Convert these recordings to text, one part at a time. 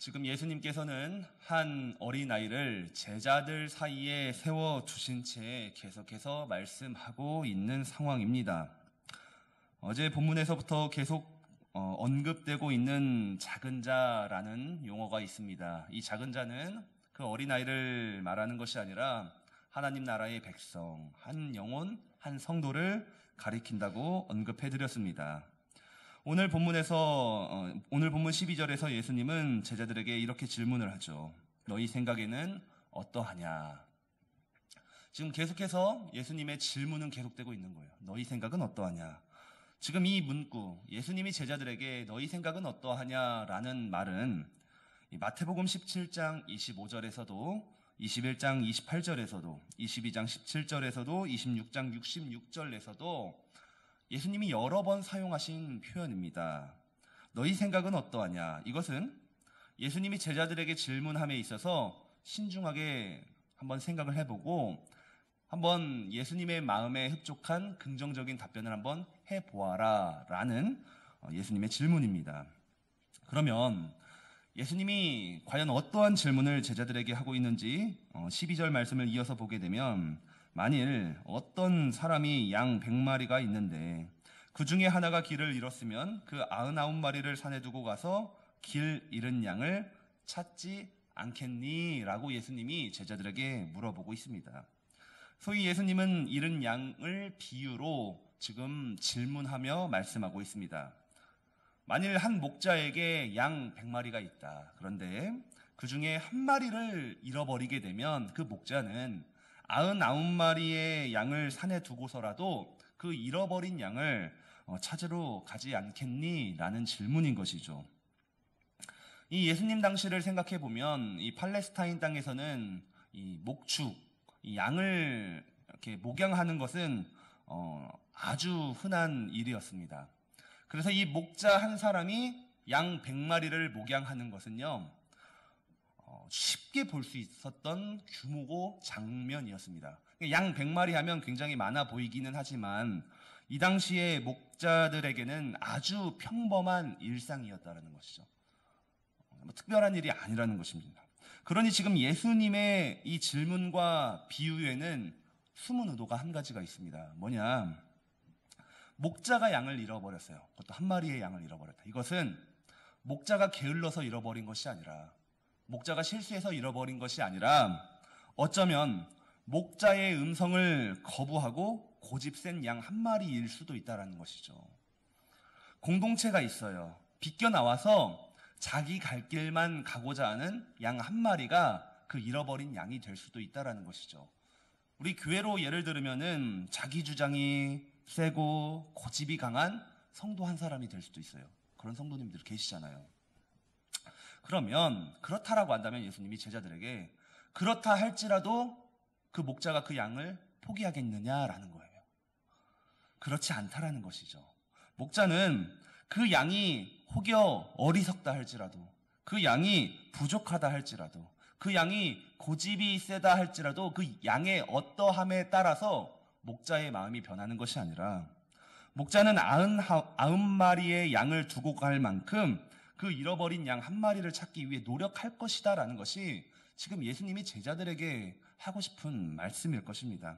지금 예수님께서는 한 어린아이를 제자들 사이에 세워두신 채 계속해서 말씀하고 있는 상황입니다. 어제 본문에서부터 계속 언급되고 있는 작은 자라는 용어가 있습니다. 이 작은 자는 그 어린아이를 말하는 것이 아니라 하나님 나라의 백성, 한 영혼, 한 성도를 가리킨다고 언급해드렸습니다. 오늘 본문 12절에서 예수님은 제자들에게 이렇게 질문을 하죠. 너희 생각에는 어떠하냐? 지금 계속해서 예수님의 질문은 계속되고 있는 거예요. 너희 생각은 어떠하냐? 지금 이 문구, 예수님이 제자들에게 너희 생각은 어떠하냐라는 말은 마태복음 17장 25절에서도 21장 28절에서도 22장 17절에서도 26장 66절에서도 예수님이 여러 번 사용하신 표현입니다. 너희 생각은 어떠하냐? 이것은 예수님이 제자들에게 질문함에 있어서 신중하게 한번 생각을 해보고 한번 예수님의 마음에 흡족한 긍정적인 답변을 한번 해보아라 라는 예수님의 질문입니다. 그러면 예수님이 과연 어떠한 질문을 제자들에게 하고 있는지 12절 말씀을 이어서 보게 되면 만일 어떤 사람이 양 100마리가 있는데 그 중에 하나가 길을 잃었으면 그 99마리를 산에 두고 가서 길 잃은 양을 찾지 않겠니? 라고 예수님이 제자들에게 물어보고 있습니다. 소위 예수님은 잃은 양을 비유로 지금 질문하며 말씀하고 있습니다. 만일 한 목자에게 양 100마리가 있다. 그런데 그 중에 한 마리를 잃어버리게 되면 그 목자는 99마리의 양을 산에 두고서라도 그 잃어버린 양을 찾으러 가지 않겠니? 라는 질문인 것이죠. 이 예수님 당시를 생각해 보면 이 팔레스타인 땅에서는 이 목축, 이 양을 이렇게 목양하는 것은 아주 흔한 일이었습니다. 그래서 이 목자 한 사람이 양 100마리를 목양하는 것은요, 쉽게 볼 수 있었던 규모고 장면이었습니다. 양 100마리 하면 굉장히 많아 보이기는 하지만 이 당시에 목자들에게는 아주 평범한 일상이었다는 것이죠. 특별한 일이 아니라는 것입니다. 그러니 지금 예수님의 이 질문과 비유에는 숨은 의도가 한 가지가 있습니다. 뭐냐? 목자가 양을 잃어버렸어요. 그것도 한 마리의 양을 잃어버렸다. 이것은 목자가 게을러서 잃어버린 것이 아니라, 목자가 실수해서 잃어버린 것이 아니라 어쩌면 목자의 음성을 거부하고 고집센 양 한 마리일 수도 있다는 것이죠. 공동체가 있어요. 비껴나와서 자기 갈 길만 가고자 하는 양 한 마리가 그 잃어버린 양이 될 수도 있다는 것이죠. 우리 교회로 예를 들면은 자기 주장이 세고 고집이 강한 성도 한 사람이 될 수도 있어요. 그런 성도님들 계시잖아요. 그러면 그렇다라고 한다면 예수님이 제자들에게 그렇다 할지라도 그 목자가 그 양을 포기하겠느냐라는 거예요. 그렇지 않다라는 것이죠. 목자는 그 양이 혹여 어리석다 할지라도, 그 양이 부족하다 할지라도, 그 양이 고집이 세다 할지라도 그 양의 어떠함에 따라서 목자의 마음이 변하는 것이 아니라 목자는 99마리의 양을 두고 갈 만큼 그 잃어버린 양 한 마리를 찾기 위해 노력할 것이다 라는 것이 지금 예수님이 제자들에게 하고 싶은 말씀일 것입니다.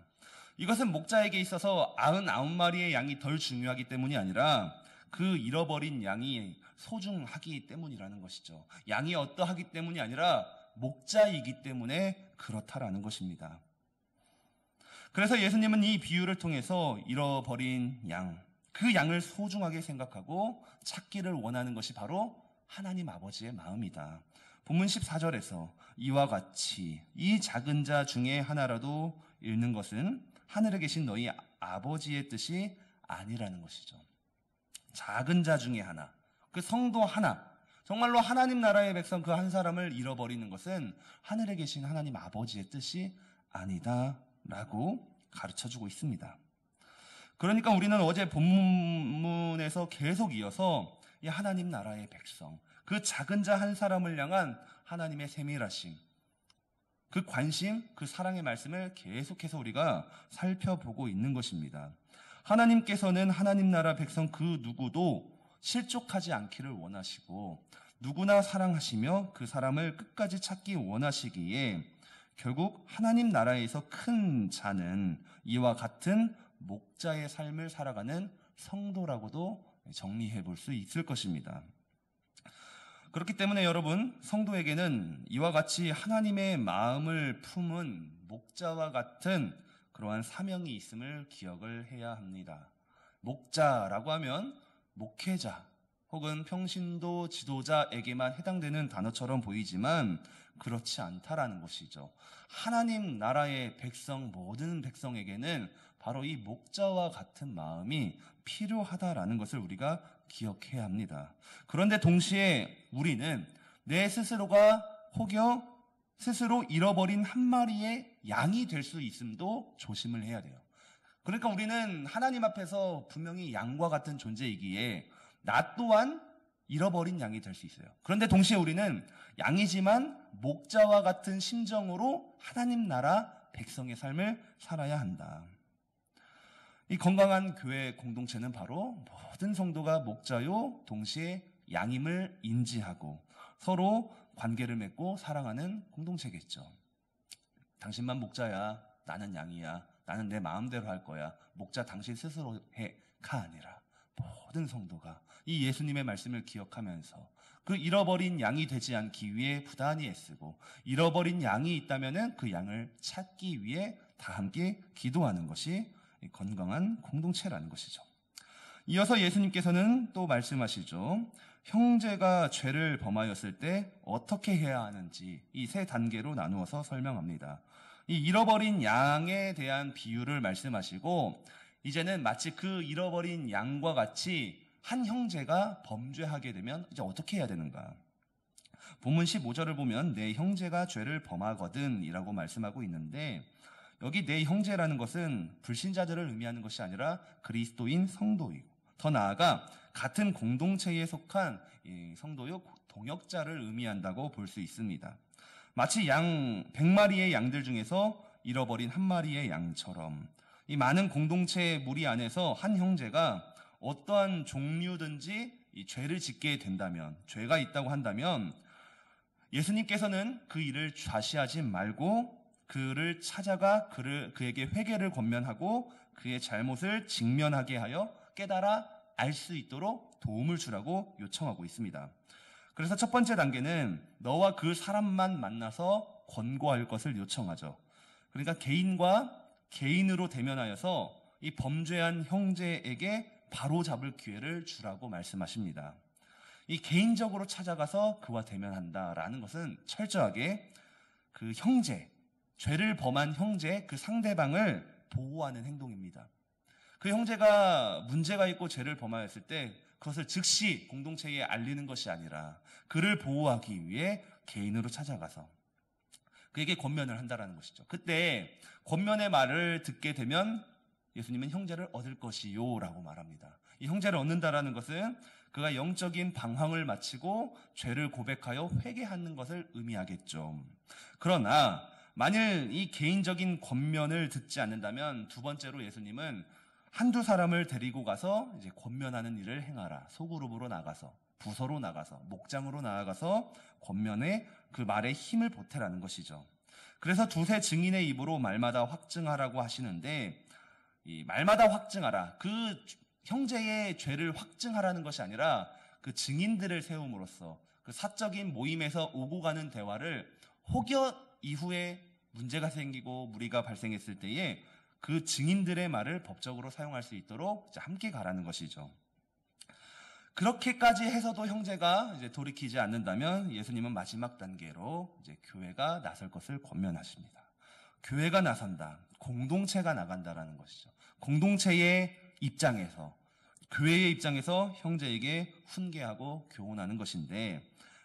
이것은 목자에게 있어서 99마리의 양이 덜 중요하기 때문이 아니라 그 잃어버린 양이 소중하기 때문이라는 것이죠. 양이 어떠하기 때문이 아니라 목자이기 때문에 그렇다라는 것입니다. 그래서 예수님은 이 비유를 통해서 잃어버린 양, 그 양을 소중하게 생각하고 찾기를 원하는 것이 바로 하나님 아버지의 마음이다. 본문 14절에서 이와 같이 이 작은 자 중에 하나라도 잃는 것은 하늘에 계신 너희 아버지의 뜻이 아니라는 것이죠. 작은 자 중에 하나, 그 성도 하나, 정말로 하나님 나라의 백성 그 한 사람을 잃어버리는 것은 하늘에 계신 하나님 아버지의 뜻이 아니다라고 가르쳐주고 있습니다. 그러니까 우리는 어제 본문에서 계속 이어서 이 하나님 나라의 백성, 그 작은 자 한 사람을 향한 하나님의 세밀하심, 그 관심, 그 사랑의 말씀을 계속해서 우리가 살펴보고 있는 것입니다. 하나님께서는 하나님 나라 백성 그 누구도 실족하지 않기를 원하시고 누구나 사랑하시며 그 사람을 끝까지 찾기 원하시기에 결국 하나님 나라에서 큰 자는 이와 같은 목자의 삶을 살아가는 성도라고도 정리해 볼 수 있을 것입니다. 그렇기 때문에 여러분, 성도에게는 이와 같이 하나님의 마음을 품은 목자와 같은 그러한 사명이 있음을 기억을 해야 합니다. 목자라고 하면 목회자 혹은 평신도 지도자에게만 해당되는 단어처럼 보이지만 그렇지 않다라는 것이죠. 하나님 나라의 백성, 모든 백성에게는 바로 이 목자와 같은 마음이 필요하다라는 것을 우리가 기억해야 합니다. 그런데 동시에 우리는 내 스스로가 혹여 스스로 잃어버린 한 마리의 양이 될 수 있음도 조심을 해야 돼요. 그러니까 우리는 하나님 앞에서 분명히 양과 같은 존재이기에 나 또한 잃어버린 양이 될 수 있어요. 그런데 동시에 우리는 양이지만 목자와 같은 심정으로 하나님 나라 백성의 삶을 살아야 한다. 이 건강한 교회 공동체는 바로 모든 성도가 목자요 동시에 양임을 인지하고 서로 관계를 맺고 사랑하는 공동체겠죠. 당신만 목자야, 나는 양이야, 나는 내 마음대로 할 거야, 목자 당신 스스로 해가 아니라 모든 성도가 이 예수님의 말씀을 기억하면서 그 잃어버린 양이 되지 않기 위해 부단히 애쓰고 잃어버린 양이 있다면 그 양을 찾기 위해 다 함께 기도하는 것이 건강한 공동체라는 것이죠. 이어서 예수님께서는 또 말씀하시죠. 형제가 죄를 범하였을 때 어떻게 해야 하는지 이 세 단계로 나누어서 설명합니다. 이 잃어버린 양에 대한 비유를 말씀하시고 이제는 마치 그 잃어버린 양과 같이 한 형제가 범죄하게 되면 이제 어떻게 해야 되는가? 본문 15절을 보면 내 형제가 죄를 범하거든 이라고 말씀하고 있는데 여기 내 형제라는 것은 불신자들을 의미하는 것이 아니라 그리스도인 성도이고 더 나아가 같은 공동체에 속한 성도요 동역자를 의미한다고 볼 수 있습니다. 마치 양 100마리의 양들 중에서 잃어버린 한 마리의 양처럼 이 많은 공동체의 무리 안에서 한 형제가 어떠한 종류든지 이 죄를 짓게 된다면, 죄가 있다고 한다면 예수님께서는 그 일을 좌시하지 말고 그를 찾아가 그에게 회개를 권면하고 그의 잘못을 직면하게 하여 깨달아 알 수 있도록 도움을 주라고 요청하고 있습니다. 그래서 첫 번째 단계는 너와 그 사람만 만나서 권고할 것을 요청하죠. 그러니까 개인과 개인으로 대면하여서 이 범죄한 형제에게 바로 잡을 기회를 주라고 말씀하십니다. 이 개인적으로 찾아가서 그와 대면한다라는 것은 철저하게 그 형제, 죄를 범한 형제, 그 상대방을 보호하는 행동입니다. 그 형제가 문제가 있고 죄를 범하였을 때 그것을 즉시 공동체에 알리는 것이 아니라 그를 보호하기 위해 개인으로 찾아가서 그에게 권면을 한다라는 것이죠. 그때 권면의 말을 듣게 되면 예수님은 형제를 얻을 것이요 라고 말합니다. 이 형제를 얻는다라는 것은 그가 영적인 방황을 마치고 죄를 고백하여 회개하는 것을 의미하겠죠. 그러나 만일 이 개인적인 권면을 듣지 않는다면 두 번째로 예수님은 한두 사람을 데리고 가서 이제 권면하는 일을 행하라. 소그룹으로 나가서, 부서로 나가서, 목장으로 나아가서 권면에 그 말에 힘을 보태라는 것이죠. 그래서 두세 증인의 입으로 말마다 확증하라고 하시는데 이 말마다 확증하라. 그 형제의 죄를 확증하라는 것이 아니라 그 증인들을 세움으로써 그 사적인 모임에서 오고 가는 대화를 혹여 이후에 문제가 생기고 무리가 발생했을 때에 그 증인들의 말을 법적으로 사용할 수 있도록 함께 가라는 것이죠. 그렇게까지 해서도 형제가 이제 돌이키지 않는다면 예수님은 마지막 단계로 이제 교회가 나설 것을 권면하십니다. 교회가 나선다, 공동체가 나간다라는 것이죠. 공동체의 입장에서, 교회의 입장에서 형제에게 훈계하고 교훈하는 것인데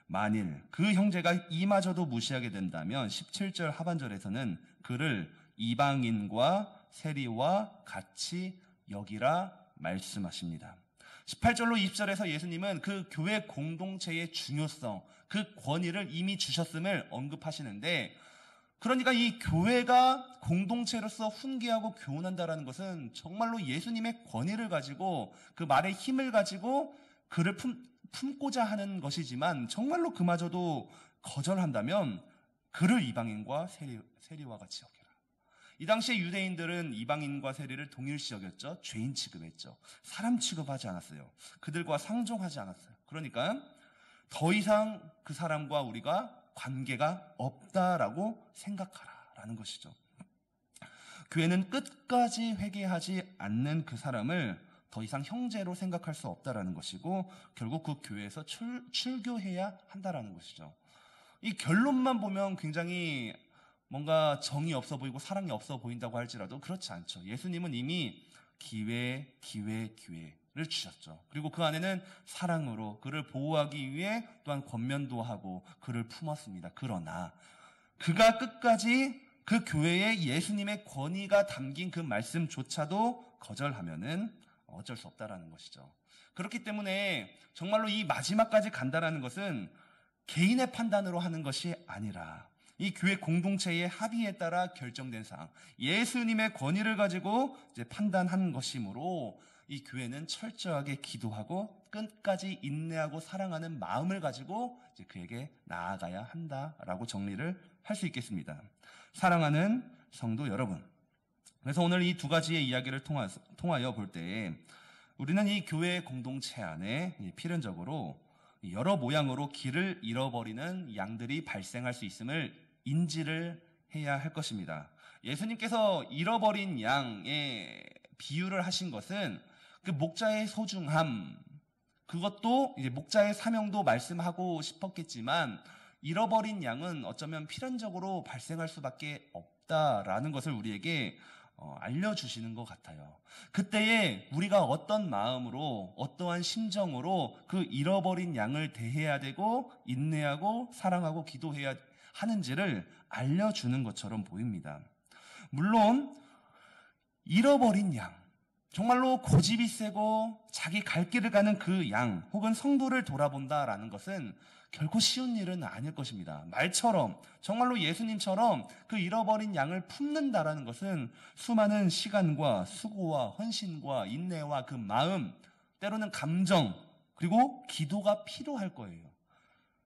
만일 그 형제가 이마저도 무시하게 된다면 17절 하반절에서는 그를 이방인과 세리와 같이 여기라 말씀하십니다. 18절로 20절에서 예수님은 그 교회 공동체의 중요성, 그 권위를 이미 주셨음을 언급하시는데 그러니까 이 교회가 공동체로서 훈계하고 교훈한다라는 것은 정말로 예수님의 권위를 가지고 그 말의 힘을 가지고 그를 품고자 하는 것이지만 정말로 그마저도 거절한다면 그를 이방인과 세리와 같이 여겨라. 이 당시에 유대인들은 이방인과 세리를 동일시 여겼죠. 죄인 취급했죠. 사람 취급하지 않았어요. 그들과 상종하지 않았어요. 그러니까 더 이상 그 사람과 우리가 관계가 없다라고 생각하라라는 것이죠. 교회는 끝까지 회개하지 않는 그 사람을 더 이상 형제로 생각할 수 없다라는 것이고 결국 그 교회에서 출교해야 한다라는 것이죠. 이 결론만 보면 굉장히 뭔가 정이 없어 보이고 사랑이 없어 보인다고 할지라도 그렇지 않죠. 예수님은 이미 기회를 주셨죠. 그리고 그 안에는 사랑으로 그를 보호하기 위해 또한 권면도 하고 그를 품었습니다. 그러나 그가 끝까지 그 교회에 예수님의 권위가 담긴 그 말씀조차도 거절하면은 어쩔 수 없다라는 것이죠. 그렇기 때문에 정말로 이 마지막까지 간다라는 것은 개인의 판단으로 하는 것이 아니라 이 교회 공동체의 합의에 따라 결정된 사항, 예수님의 권위를 가지고 이제 판단한 것이므로 이 교회는 철저하게 기도하고 끝까지 인내하고 사랑하는 마음을 가지고 이제 그에게 나아가야 한다라고 정리를 할 수 있겠습니다. 사랑하는 성도 여러분, 그래서 오늘 이 두 가지의 이야기를 통하여 볼 때 우리는 이 교회 공동체 안에 필연적으로 여러 모양으로 길을 잃어버리는 양들이 발생할 수 있음을 인지를 해야 할 것입니다. 예수님께서 잃어버린 양의 비유를 하신 것은 그 목자의 소중함, 그것도 이제 목자의 사명도 말씀하고 싶었겠지만 잃어버린 양은 어쩌면 필연적으로 발생할 수밖에 없다라는 것을 우리에게 알려주시는 것 같아요. 그때에 우리가 어떤 마음으로 어떠한 심정으로 그 잃어버린 양을 대해야 되고 인내하고 사랑하고 기도해야 하는지를 알려주는 것처럼 보입니다. 물론 잃어버린 양, 정말로 고집이 세고 자기 갈 길을 가는 그 양 혹은 성도를 돌아본다라는 것은 결코 쉬운 일은 아닐 것입니다. 말처럼 정말로 예수님처럼 그 잃어버린 양을 품는다라는 것은 수많은 시간과 수고와 헌신과 인내와 그 마음, 때로는 감정, 그리고 기도가 필요할 거예요.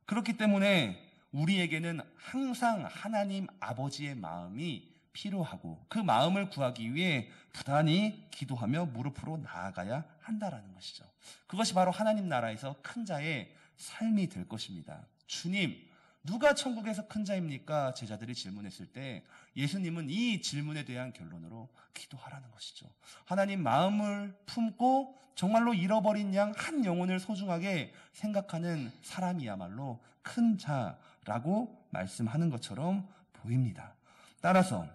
그렇기 때문에 우리에게는 항상 하나님 아버지의 마음이 필요하고 그 마음을 구하기 위해 부단히 기도하며 무릎으로 나아가야 한다라는 것이죠. 그것이 바로 하나님 나라에서 큰 자의 삶이 될 것입니다. 주님, 누가 천국에서 큰 자입니까? 제자들이 질문했을 때 예수님은 이 질문에 대한 결론으로 기도하라는 것이죠. 하나님 마음을 품고 정말로 잃어버린 양 한 영혼을 소중하게 생각하는 사람이야말로 큰 자라고 말씀하는 것처럼 보입니다. 따라서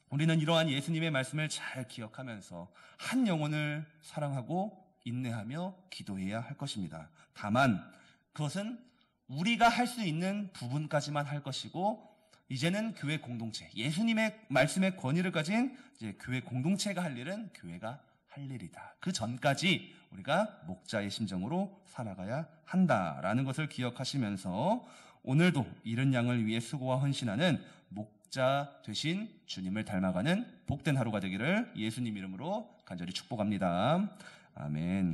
우리는 이러한 예수님의 말씀을 잘 기억하면서 한 영혼을 사랑하고 인내하며 기도해야 할 것입니다. 다만 그것은 우리가 할 수 있는 부분까지만 할 것이고 이제는 교회 공동체, 예수님의 말씀의 권위를 가진 이제 교회 공동체가 할 일은 교회가 할 일이다. 그 전까지 우리가 목자의 심정으로 살아가야 한다라는 것을 기억하시면서 오늘도 잃은 양을 위해 수고와 헌신하는 목자 되신 주님을 닮아가는 복된 하루가 되기를 예수님 이름으로 간절히 축복합니다. 아멘.